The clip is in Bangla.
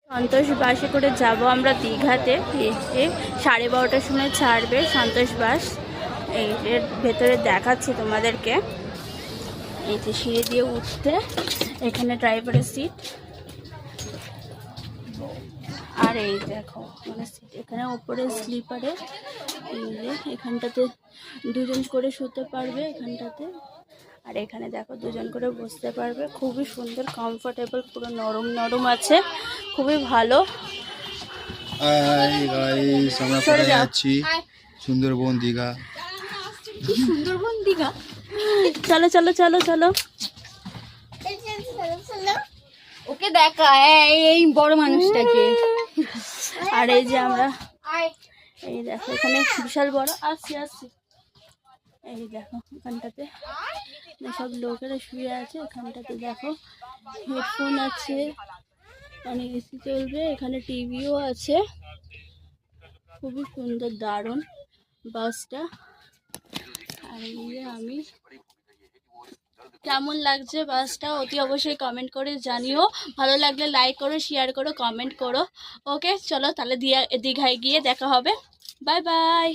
সন্তোষ বাসে করে যাব আমরা দীঘাতে। এই যে 12:30টার সময় ছাড়বে সন্তোষ বাস। এই এর ভেতরে দেখাচ্ছি তোমাদেরকে। এই যে সিঁড়ি দিয়ে উঠতে, এখানে ড্রাইভারের সিট, আর এই দেখো মানে সিট এখানে ওপরে স্লিপারে। এই যে এখানটাতে দুজন করে শুতে পারবে এখানটাতে, আর এখানে দেখো দুজন করে বসতে পারবে। খুবই সুন্দর, কমফোর্টেবল, পুরো নরম নরম আছে, খুবই ভালো। আমরা কোথায় যাচ্ছি? সুন্দরবন দীঘা। সুন্দরবন দীঘা, চলো চলো চলো চলো। ওকে দেখা, এই বড় মানুষটাকে। আর এই যে আমরা, এই দেখো এখানে বিশাল বড়, আসছি আসছি। এই দেখো এখানটাতে সব লোকেরা শুয়ে আছে। এখানটাতে দেখো হেডফোন আছে, অনেক এসি চলবে, এখানে টিভিও আছে। খুবই সুন্দর, দারুণ বাসটা। আর এই যে আমি, কেমন লাগছে বাসটা অতি অবশ্যই কমেন্ট করে জানিও। ভালো লাগলে লাইক করো, শেয়ার করো, কমেন্ট করো। ওকে চলো তাহলে দীঘায় গিয়ে দেখা হবে। Bye bye.